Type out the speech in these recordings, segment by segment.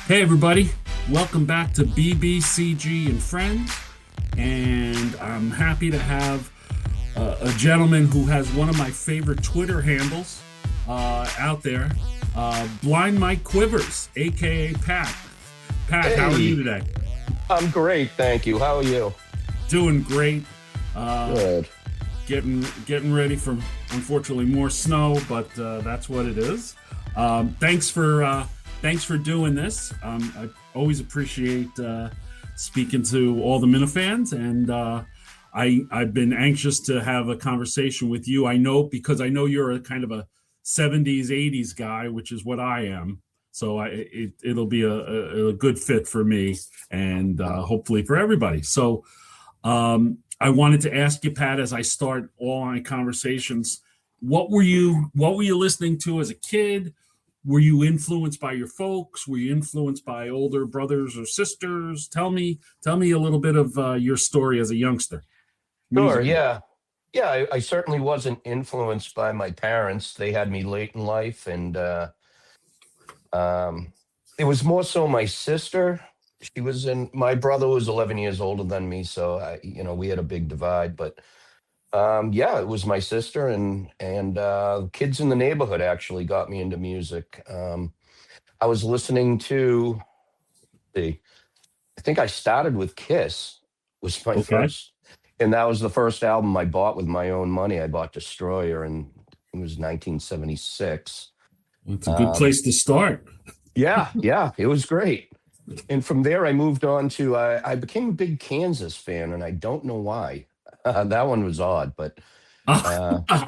Hey, everybody. Welcome back to BBCG and Friends. And I'm happy to have a gentleman who has one of my favorite Twitter handles out there, Blind Mike Quivers, aka Pat. Pat, how are you Hey, today? I'm great, thank you. How are you? Doing great. Uh, Good. getting ready for unfortunately more snow, but that's what it is. Thanks for doing this. I always appreciate speaking to all the Minifans, and I've been anxious to have a conversation with you. I know because I know you're a kind of a '70s '80s guy, which is what I am. So it'll be a good fit for me, and hopefully for everybody. So I wanted to ask you, Pat, as I start all my conversations, what were you listening to as a kid? Were you influenced by your folks? Were you influenced by older brothers or sisters? Tell me a little bit of your story as a youngster, Sure, musically. yeah. Yeah, I certainly wasn't influenced by my parents. They had me late in life, and um, it was more so my sister. My brother was 11 years older than me, so we had a big divide. But yeah, it was my sister and kids in the neighborhood actually got me into music. I was listening to the I think I started with Kiss was my Okay, first, and that was the first album I bought with my own money. I bought Destroyer, and it was 1976. it's a good Um, place to start. yeah, it was great. And from there, I moved on to I became a big Kansas fan, and I don't know why. That one was odd, but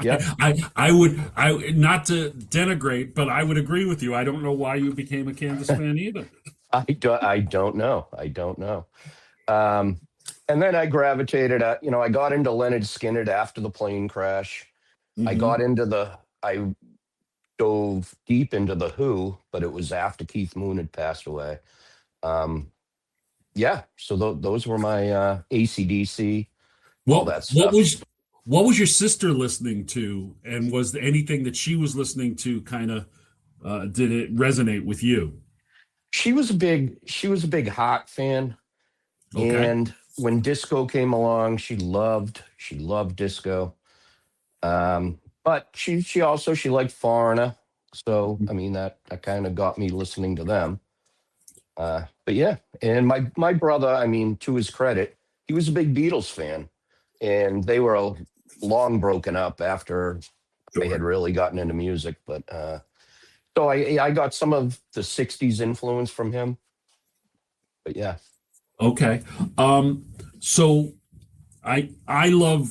yeah, I not to denigrate, but I would agree with you. I don't know why you became a Kansas fan either. I don't know. Um, and then I gravitated I got into Leonard Skinner after the plane crash. I got Hmm. into I dove deep into the Who, but it was after Keith Moon had passed away. Um, yeah, so those were my ACDC, all What that what stuff. was what was your sister listening to, and was there anything that she was listening to kind of did it resonate with you? She was a big Hot fan, Okay. and when disco came along, she loved disco. But she liked Foreigner, so I mean that kind of got me listening to them. But yeah, and my brother, I mean, to his credit, he was a big Beatles fan, and they were long broken up after I had Sure. really gotten into music. But so I got some of the '60s influence from him. But yeah, Okay. Um, so I love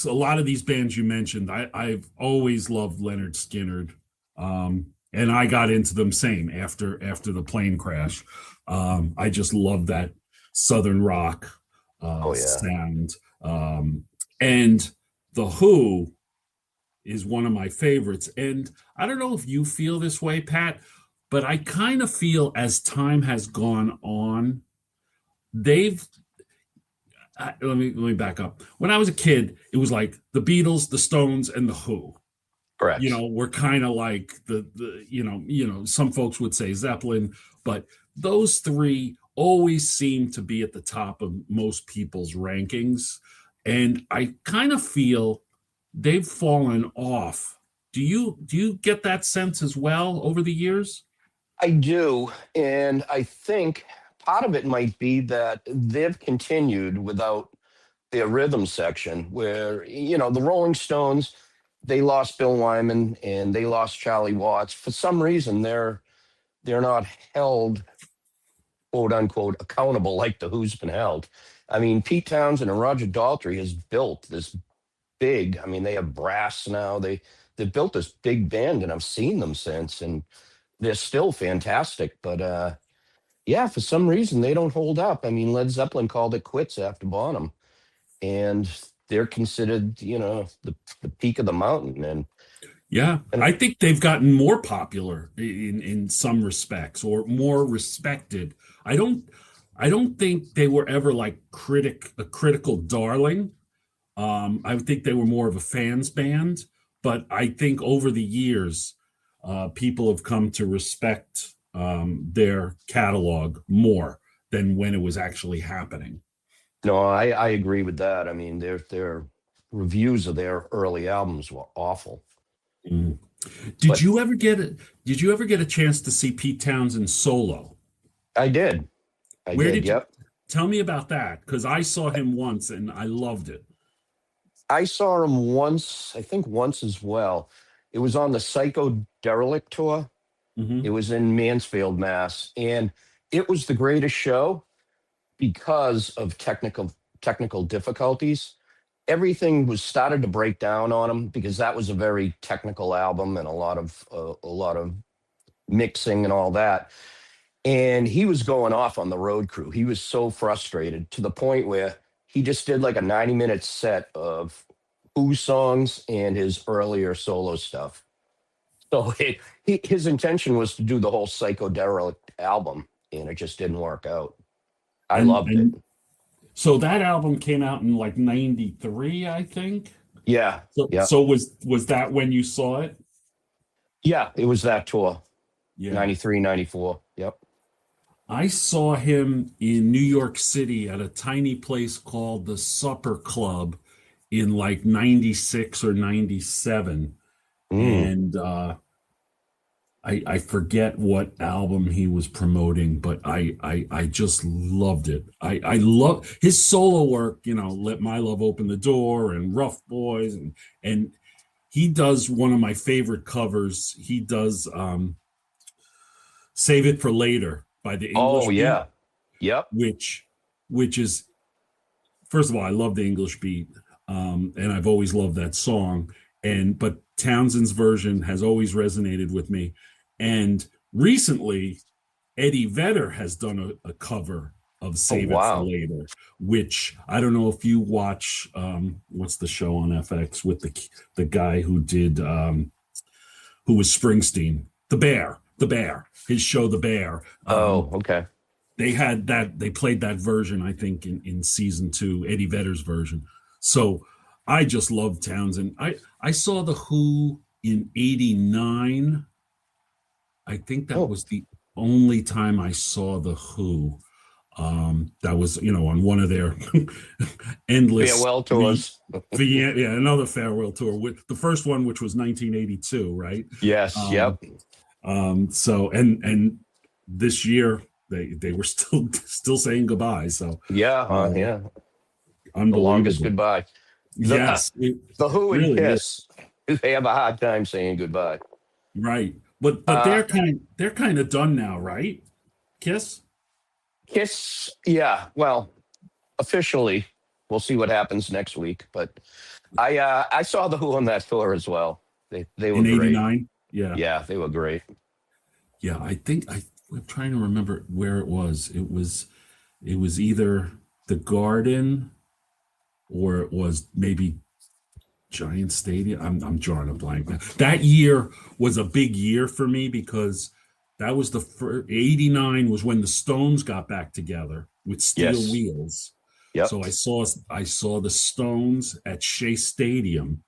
a lot of these bands you mentioned. I've always loved Leonard Skinner, and I got into them same after the plane crash. I just love that southern rock oh yeah, sound, and the Who is one of my favorites. And I don't know if you feel this way, Pat, but I kind of feel as time has gone on, they've let me back up. When I was a kid, it was like the Beatles, the Stones, and the Who. correct. We're kind of like the some folks would say Zeppelin, but those three always seem to be at the top of most people's rankings, and I kind of feel they've fallen off. Do you get that sense as well over the years? I do, and I think part of it might be that they've continued without their rhythm section where the Rolling Stones, they lost Bill Wyman and they lost Charlie Watts. For some reason they're not held, quote unquote, accountable like the Who's been held. I mean, Pete Townsend and Roger Daltrey has built this big, I mean, they have brass now. They built this big band, and I've seen them since, and they're still fantastic. But yeah, for some reason they don't hold up. I mean, Led Zeppelin called it quits after Bonham, and they're considered, the peak of the mountain. Yeah, And I think they've gotten more popular in some respects or more respected. I don't I don't think they were ever like a critical darling. I think they were more of a fans band, but I think over the years, people have come to respect their catalog more than when it was actually happening. No, I agree with that. I mean, their reviews of their early albums were awful. Mm. Did But you ever get it? Did you ever get a chance to see Pete Townsend solo? I did. I Where did. did you Yep. tell me about that? Because I saw him once and I loved it. I saw him once, I think once as well. It was on the Psycho Derelict tour. It Hmm. was in Mansfield, Mass. And it was the greatest show because of technical difficulties. Everything was started to break down on him because that was a very technical album and a lot of mixing and all that. And he was going off on the road crew. He was so frustrated to the point where he just did like a 90-minute set of Who songs and his earlier solo stuff. So his intention was to do the whole Psychodelic album, and it just didn't work out. I loved it. And so that album came out in like 93, I think. Yeah, yeah, So was that when you saw it? yeah. It was that tour, Yeah. 93, 94. Yep. I saw him in New York City at a tiny place called the Supper Club in like 96 or 97. Mm. And I forget what album he was promoting, but I just loved it. I love his solo work, Let My Love Open the Door and Rough Boys, and he does one of my favorite covers. He does Save It for Later by the Oh, English Beat, yeah. Yep. which which is, first of all, I love the English Beat, and I've always loved that song. But Townsend's version has always resonated with me. And recently, Eddie Vedder has done a cover of Oh, "Save It for wow. Later," which I don't know if you watch. What's the show on FX with the guy who did who was Springsteen, the Bear, his show, The Bear. Oh, okay. They played that version, I think, in season two, Eddie Vedder's version. So I just love Townsend. I saw the Who in '89. I think that Oh, was the only time I saw the Who. That was, on one of their endless farewell three, tours. yeah, another farewell tour with the first one, which was 1982, right? Yes. Um, Yep. so and this year they were still saying goodbye. So Yeah. uh, Yeah. The longest unbelievable. goodbye. The Yes, it the Who and really is. Kiss, they have a hard time saying goodbye. Right. But Uh, they're kind of done now, right? Kiss. Kiss, yeah. Well, officially, we'll see what happens next week. But I saw the Who on that tour as well. They were In great. '89. Yeah. Yeah, they were great. Yeah. I'm trying to remember where it was. It was either the Garden or it was maybe Giant Stadium. I'm drawing a blank now. That year was a big year for me because that was the first, '89 was when the Stones got back together with Steel Yes. Wheels. Yep. So I saw the Stones at Shea Stadium.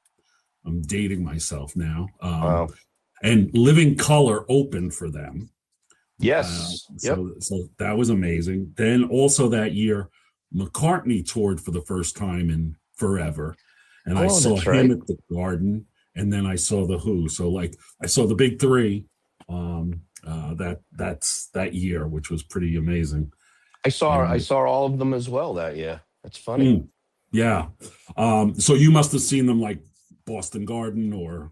I'm dating myself now. Wow. And Living Color opened for them. Yes. Yep. So that was amazing. Then also that year, McCartney toured for the first time in forever, and I Oh, saw that's him right. at the Garden, and then I saw the Who. So like I saw the big three. That's that year, which was pretty amazing. I And saw all of them as well that year. That's funny. mm, yeah, so you must have seen them like Boston Garden or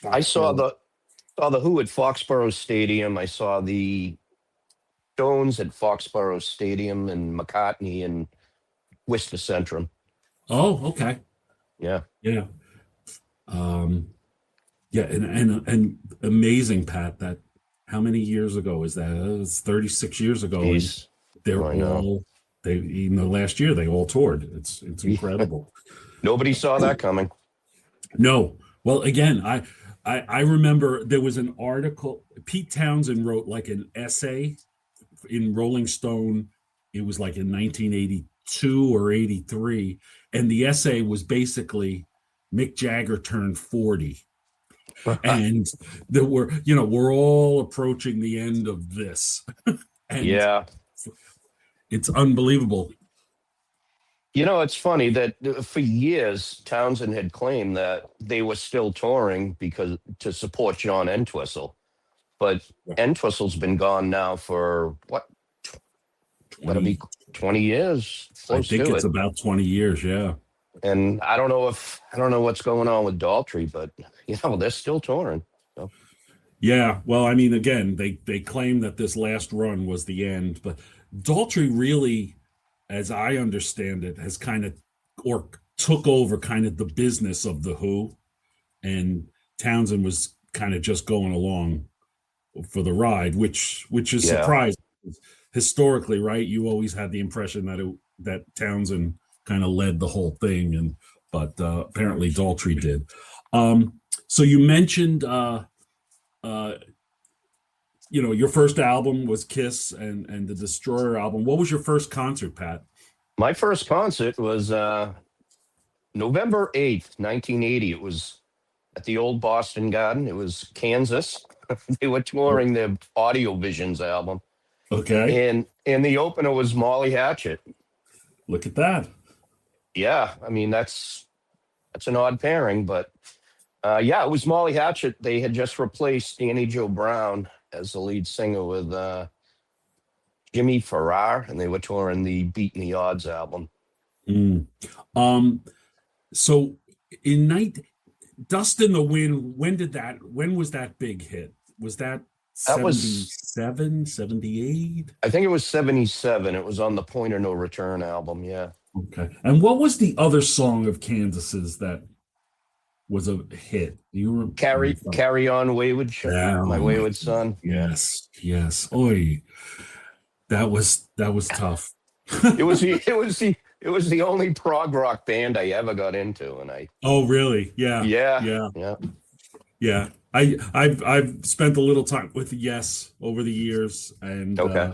I saw Foxborough. the Who at Foxborough Stadium. I saw the Stones at Foxborough Stadium and McCartney and Worcester Centrum. Oh, okay, Yeah. yeah. Um, Yeah, and amazing, Pat, that how many years ago is that? It was 36 years ago, and Jeez. they're I know. all they even the last year they all toured. It's incredible. Nobody saw that coming. No, well, again, I remember there was an article. Pete Townsend wrote like an essay in Rolling Stone. It was like in 1982 or '83, and the essay was basically Mick Jagger turned 40. And that we're all approaching the end of this, and Yeah. it's unbelievable. It's funny that for years Townsend had claimed that they were still touring because to support John Entwistle, but Entwistle's been gone now for what? Got to be 20, 20 years, I close think to it's it. about 20 years. Yeah. And I don't know what's going on with Daltrey, but they're still touring. So Yeah, well, I mean, again, they claim that this last run was the end, but Daltrey really, as I understand it, has kind of or took over kind of the business of the Who, and Townsend was kind of just going along for the ride, which is yeah, surprising. Historically, right? You always had the impression that Townsend kind of led the whole thing, and but apparently Daltrey did. So you mentioned uh, your first album was Kiss and the Destroyer album. What was your first concert, Pat? my first concert was November 8th, 1980. It was at the old Boston Garden. It was Kansas. They were Oh, touring their Audio Visions album, okay, and the opener was Molly Hatchet. look at that. Yeah, I mean that's an odd pairing, but yeah, it was Molly Hatchet. They had just replaced Danny Joe Brown as the lead singer with Jimmy Farrar, and they were touring the Beating the Odds album. Mm. Um, so in night Dust in the Wind, when was that big hit? Was that That was, 77, 78? I think it was 77. It was on the Point of No Return album. Yeah. Okay. And what was the other song of Kansas's that was a hit? Do you remember? Carry on, Yeah, My oh my, Wayward Son. Yeah. yes, yes. Oi, that was tough. It was the only prog rock band I ever got into, and Oh, really? Yeah, yeah, yeah, yeah. yeah. I've spent a little time with Yes over the years, and Okay.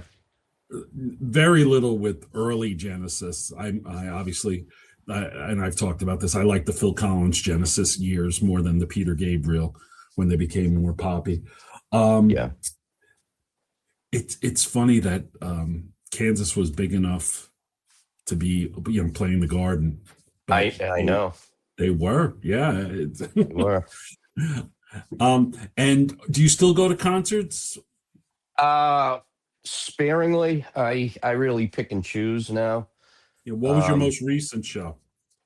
very little with early Genesis. I obviously, and I've talked about this. I like the Phil Collins Genesis years more than the Peter Gabriel when they became more poppy. Um, Yeah. it's funny that Kansas was big enough to be playing the Garden, but I know. they were, yeah. They were. And do you still go to concerts? Uh Sparingly. I really pick and choose now. What was your Um most recent show?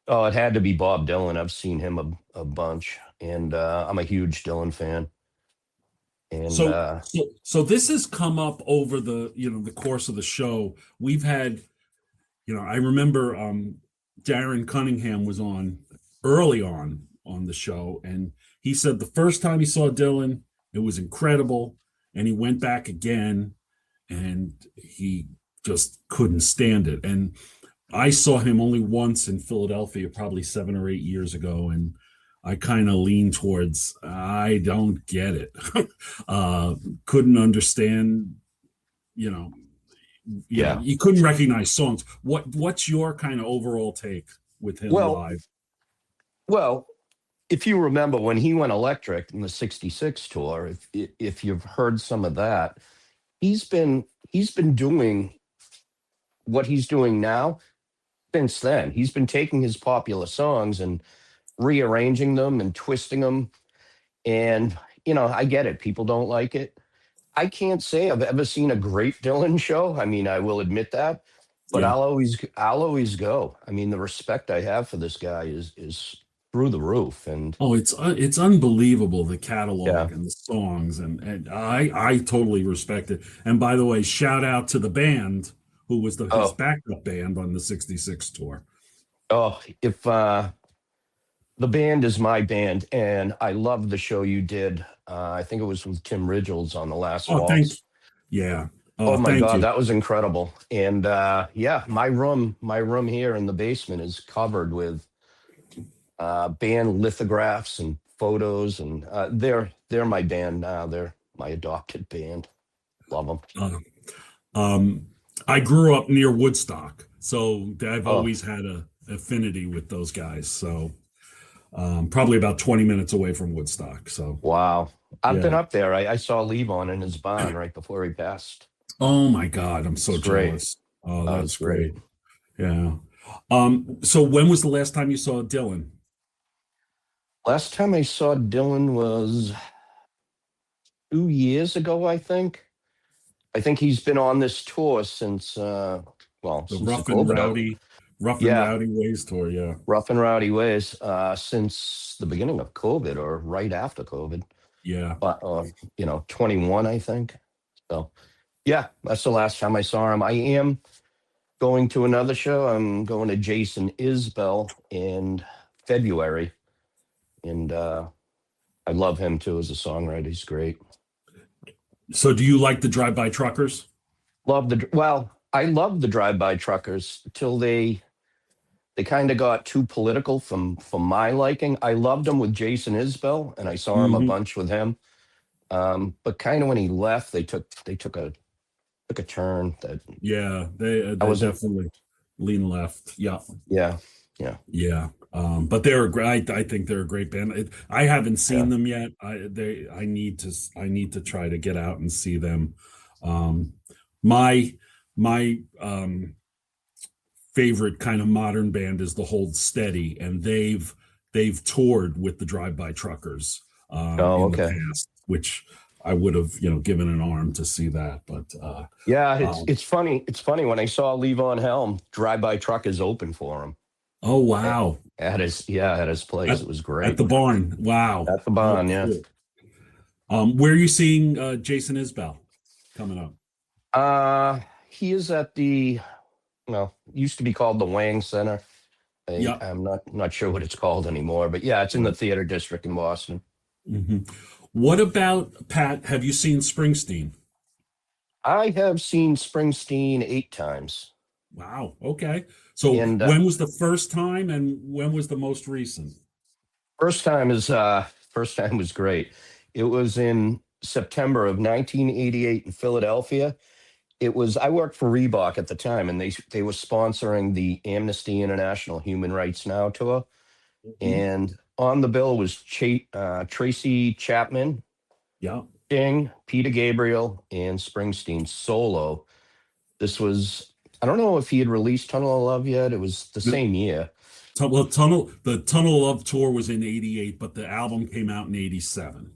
oh, it had to be Bob Dylan. I've seen him a bunch, and I'm a huge Dylan fan. And So this has come up over the course of the show. We've had, I remember Darren Cunningham was on early on the show, and he said the first time he saw Dylan, it was incredible, and he went back again, and he just couldn't stand it. And I saw him only once in Philadelphia, probably 7 or 8 years ago, and I kind of lean towards I don't get it. uh, couldn't understand, you know, yeah. you couldn't recognize songs. What's your kind of overall take with him Well, live? well, if you remember when he went electric in the '66 tour, if you've heard some of that, he's been doing what he's doing now since then. He's been taking his popular songs and rearranging them and twisting them. And I get it. People don't like it. I can't say I've ever seen a great Dylan show. I mean, I will admit that, but Yeah. I'll always go. I mean, the respect I have for this guy is through the roof. And Oh, it's unbelievable, the yeah. catalog and the songs, and I totally respect it. And by the way, shout out to the band who was his Oh, backup band on the '66 tour. if the band is my band, and I love the show you did. I think it was with Tim Ridgels on the last Oh, thank waltz. yeah. Oh Oh, my thank God, you. that was incredible. And yeah, my room here in the basement is covered with band lithographs and photos, and they're my band now. They're my adopted band. Love them. Uh, um, I grew up near Woodstock, so I've Oh, always had a affinity with those guys. So probably about 20 minutes away from Woodstock. So Wow. I've been yeah. up there. I saw Levon in his barn right before he passed. Oh my God, I'm so It's great. jealous. Oh, Oh, that's it's great. great. Yeah. So when was the last time you saw Dylan? Last time I saw Dylan was 2 years ago, I think. I think he's been on this tour since, well, The since the COVID. Rough and Yeah, Rowdy Ways tour. Yeah. rough and rowdy ways since the beginning of COVID or right after COVID. Yeah. But, 21, I think. So, yeah, that's the last time I saw him. I am going to another show. I'm going to Jason Isbell in February. And I love him too as a songwriter. He's great. So do you like the drive-by truckers? I love the drive-by truckers till they kind of got too political from my liking. I loved them with Jason Isbell, and I saw him a Hmm. bunch with him. But kind of when he left, they took a turn that Yeah, I they wasn't. definitely lean left. Yeah. Yeah, yeah, Yeah. But they're a great, I think they're a great band. I haven't yeah. seen them yet. I need to try to get out and see them. Um, my my favorite kind of modern band is the Hold Steady, and they've toured with the Drive-By Truckers Oh, in the okay. past, which I would have, given an arm to see that. But Yeah, it's um, it's funny. It's funny when I saw Levon Helm, drive-by truck is open for him oh at, wow, at his place. at It was at great the barn, wow, at the oh barn. Yeah. cool. Where are you seeing Jason Isbell coming up? He is at the used to be called the Wang Center. Yep. I'm not sure what it's called anymore, but yeah, it's in the theater district in Boston. Hmm. What about Pat? Have you seen Springsteen? I have seen Springsteen 8 times, Wow. Okay. So and when was the first time, and when was the most recent? first time was great. It was in September of 1988 in Philadelphia. It was I worked for Reebok at the time, and they were sponsoring the Amnesty International Human Rights Now tour, Mhm. and on the bill was Tracy Chapman, Yeah. Sting, Peter Gabriel, and Springsteen solo. This was, I don't know if he had released Tunnel of Love yet. It was the The, same year. the Tunnel of Love tour was in '88, but the album came out in '87.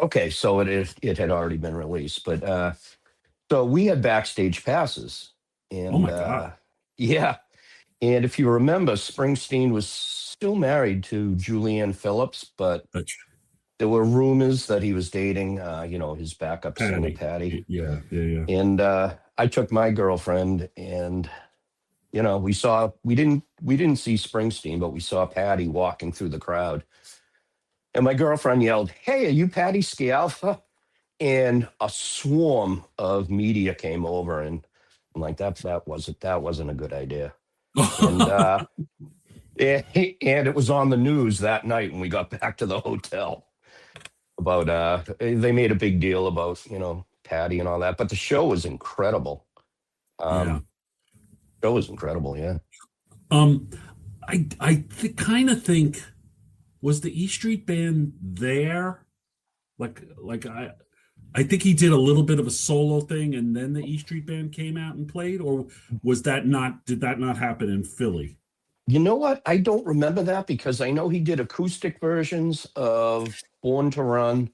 Okay, so it had already been released, but so we had backstage passes, Oh and my God. yeah, and if you remember, Springsteen was still married to Julianne Phillips, but That's there were rumors that he was dating, his backup singer Patty. Patty, Yeah. Yeah. Yeah. and I took my girlfriend and we didn't see Springsteen, but we saw Patty walking through the crowd. And my girlfriend yelled, "Hey, are you Patty Scialfa?" And a swarm of media came over, and I'm like, that wasn't a good idea. And and it was on the news that night when we got back to the hotel about they made a big deal about, Patty and all that. But the show was incredible. Yeah. Um, show was incredible, yeah. Um, I kind of think, was the E Street Band there? Like I think he did a little bit of a solo thing, and then the E Street Band came out and played, or was that not? Did that not happen in Philly? You know what? I don't remember that because I know he did acoustic versions of Born to Run.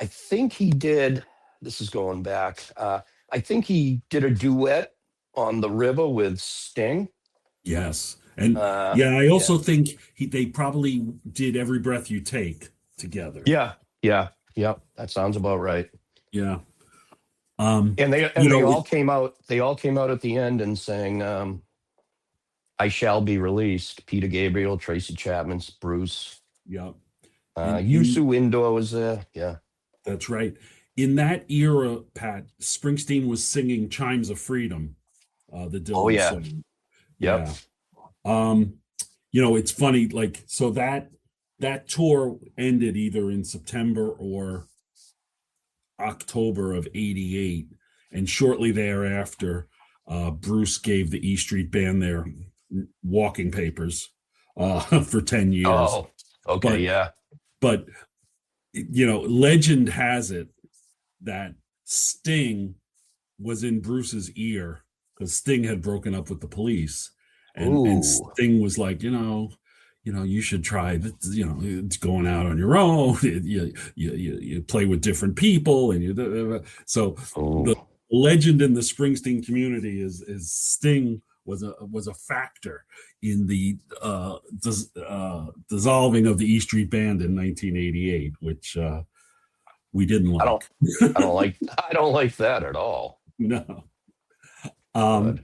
I think he did, this is going back. I think he did a duet on the river with Sting. Yes, and Uh, yeah, I yeah. also think they probably did Every Breath You Take together. Yeah. Yeah. Yep. That sounds about right. Yeah. And they You and they know, all came out. They all came out at the end and sang "I Shall Be Released." Peter Gabriel, Tracy Chapman, Bruce, yeah, in Yusu Indoor was there. Yeah. that's right. In that era, Pat, Springsteen was singing Chimes of Freedom, the Oh Dylan yeah. song. Yep. Yeah. Um, it's funny, like, so that tour ended either in September or October of '88, and shortly thereafter, Bruce gave the E Street Band their walking papers for 10 years. Oh. Okay, But yeah. but legend has it that Sting was in Bruce's ear because Sting had broken up with the police, and Ooh, Sting was like, you should try this, it's going out on your own. You play with different people, and so the ooh. legend in the Springsteen community is Sting was a factor in the dissolving of the E Street Band in 1988, which we didn't I don't, like. I don't like that at all. No. But Um,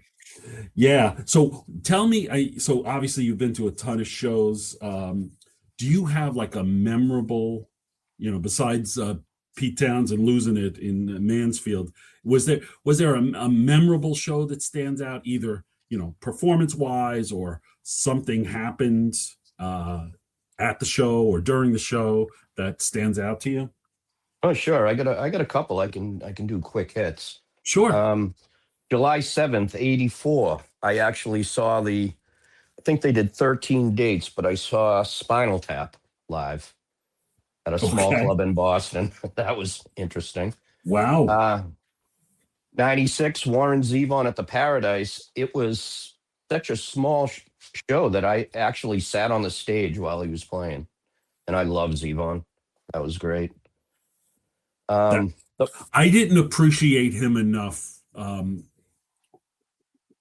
yeah. So tell me, so obviously you've been to a ton of shows. Do you have like a memorable, besides Pete Townsend losing it in Mansfield, was there a memorable show that stands out, either, performance wise, or something happened at the show or during the show that stands out to you? oh, sure, I got a couple. I can do quick hits. Sure. Um, July 7th, '84. I actually saw I think they did 13 dates, but I saw Spinal Tap live at a small Okay. club in Boston. That was interesting. Wow. Uh, '96, Warren Zevon at the Paradise. It was such a small show that I actually sat on the stage while he was playing, and I love Zevon. That was great. That The- I didn't appreciate him enough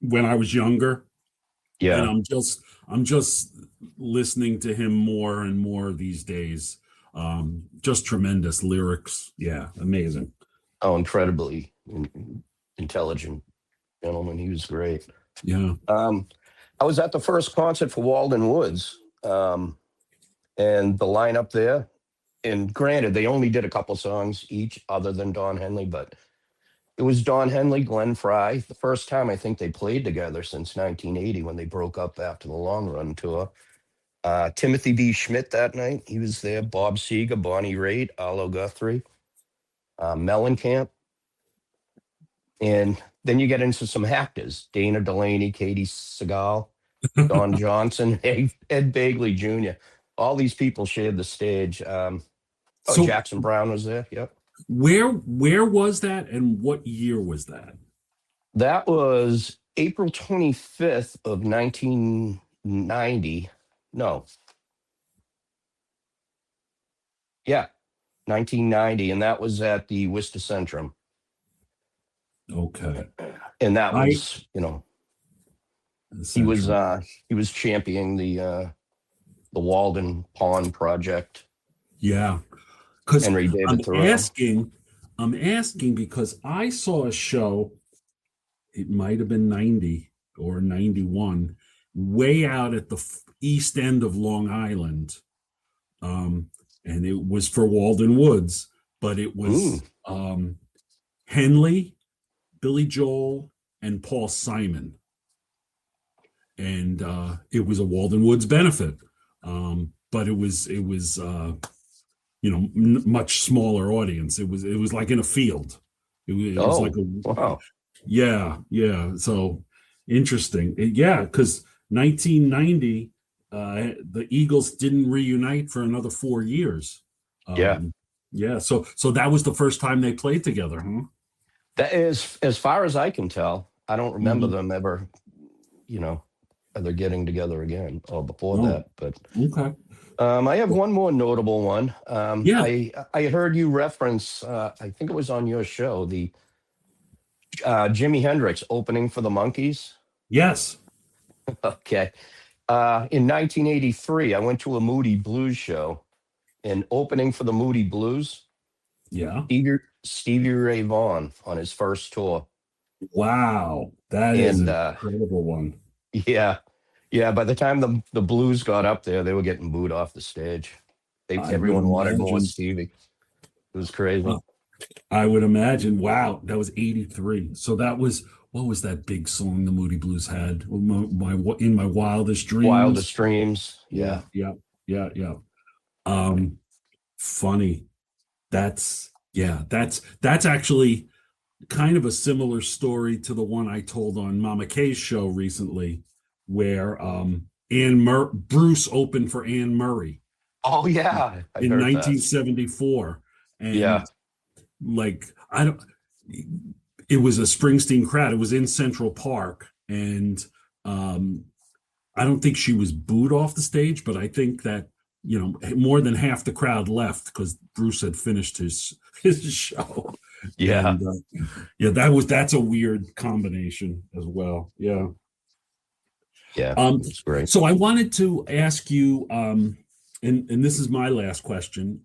when I was younger, and yeah. I'm just listening to him more and more these days. Just tremendous lyrics. Yeah, amazing. Oh, incredibly intelligent gentleman. He was great. Yeah. Um, I was at the first concert for Walden Woods, and the lineup there. And granted, they only did a couple songs each, other than Don Henley, but it was Don Henley, Glenn Fry. The first time I think they played together since 1980 when they broke up after the Long Run tour. Timothy B. Schmidt that night, he was there. Bob Seger, Bonnie Raitt, Arlo Guthrie, Mellencamp. And then you get into some actors: Dana Delaney, Katie Seagal, Don Johnson, Ed Begley Jr. All these people shared the stage. Oh, So Jackson Brown was there. Yep. where was that, and what year was that? That was April 25th of 1990. No, yeah, 1990. And that was at the Worcester Centrum. Okay. And that I was, Central. he was championing the Walden Pond project, Yeah. Because Henry I'm David Thoreau. asking, I'm asking because I saw a show, it might have been 90 or 91, way out at the east end of Long Island. And it was for Walden Woods, but it Mm, was Henley, Billy Joel, and Paul Simon. And it was a Walden Woods benefit. But it was much smaller audience. It was like in a field. It was like oh, a, wow. yeah, yeah. So interesting. Yeah, because 1990, the Eagles didn't reunite for another 4 years. Yeah. Um, yeah, so that was the first time they played together, huh? That is, as far as I can tell, I don't remember Mhm. them ever, you know, either getting together again or before Oh, that. But okay. I have one more notable one. Yeah. I heard you reference, I think it was on your show, the Jimi Hendrix opening for the Monkees. Yes. Okay. In 1983, I went to a Moody Blues show, and opening for the Moody Blues, Yeah. Stevie Ray Vaughan on his first tour. Wow. That is And an incredible one. yeah, yeah. By the time the Blues got up there, they were getting booed off the stage. I would Everyone wanted more imagine. Stevie. It was crazy. I would imagine. Wow, that was 83. So that was, what was that big song the Moody Blues had? In my wildest Wildest dreams. Dreams. Yeah, Yeah. yeah, yeah, yeah. Um, Funny. That's actually kind of a similar story to the one I told on Mama Kay's show recently, where Bruce opened for Anne Murray, Oh yeah, I in heard that. 1974, Yeah, and like I don't. It was a Springsteen crowd. It was in Central Park, and um, I don't think she was booed off the stage, but I think that more than half the crowd left because Bruce had finished his show, yeah, and yeah, that's a weird combination as well. Yeah. yeah. Um, It's great. so I wanted to ask you, and this is my last question.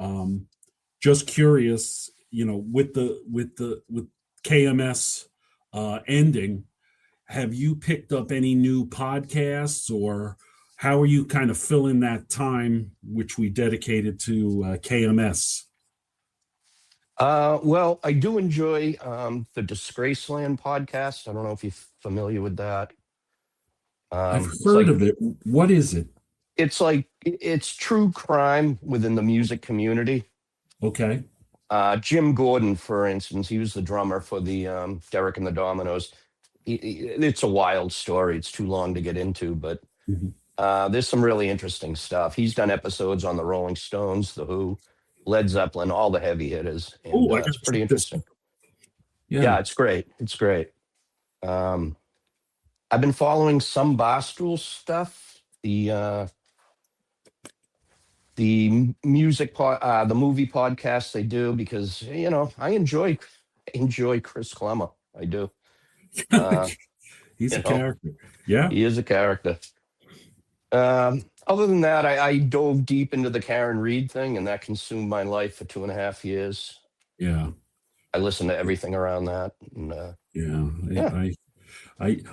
Just curious, with KMS ending, have you picked up any new podcasts, or how are you kind of filling that time which we dedicated to KMS? Well, I do enjoy the Disgraceland podcast. I don't know if you're familiar with that. I've It's heard like of it. What is it? it's true crime within the music community. Okay. Jim Gordon, for instance, he was the drummer for the Derek and the Dominoes. It's a wild story. It's too long to get into, but Mhm. there's some really interesting stuff. He's done episodes on the Rolling Stones, the Who, Led Zeppelin, all the heavy hitters, and Oh, I got it's to pretty check this interesting. out. Yeah. Yeah, it's great. It's great. Um, I've been following some Barstool stuff. The movie podcasts they do because I enjoy Chris Clemmer. I do. Uh, He's you a know, character. Yeah. he is a character. Other than that, I dove deep into the Karen Reed thing, and that consumed my life for 2.5 years. Yeah. I listened to everything around that, and Yeah. yeah.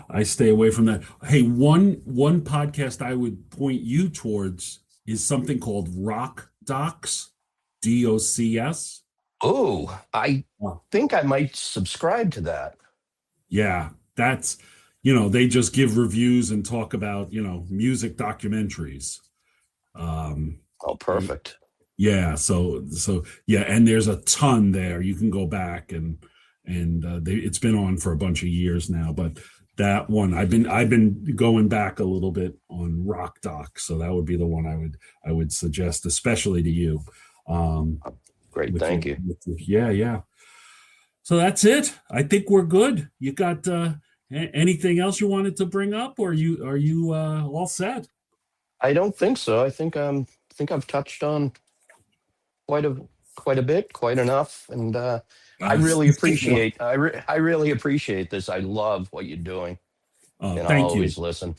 I stay away from that. Hey, one podcast I would point you towards is something called Rock Docs, DOCS. Oh, I Oh, think I might subscribe to that. yeah, that's they just give reviews and talk about music documentaries. Um, Oh, perfect. yeah, so yeah, and there's a ton there. You can go back and it's been on for a bunch of years now, but that one I've been going back a little bit on Rock Doc, so that would be the one I would suggest, especially to you. Um, Great, with your, thank you. yeah, yeah. So that's it. I think we're good. You got anything else you wanted to bring up, or are you all set? I don't think so. I think I've touched on quite a quite a bit, quite enough, and I Uh, really I really appreciate this. I love what you're doing, and I'll thank you. always listen.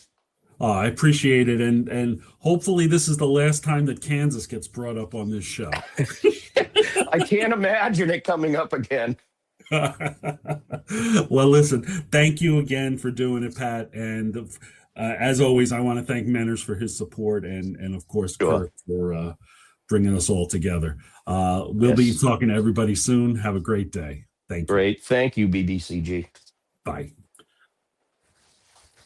I appreciate it, and hopefully this is the last time that Kansas gets brought up on this show. I can't imagine it coming up again. Well, listen, thank you again for doing it, Pat. And as always, I want to thank Menners for his support, and of course Sure. Kurt for bringing us all together. We'll be Yes. talking to everybody soon. Have a great day. Thank you. Great. Thank you, BBCG. Bye.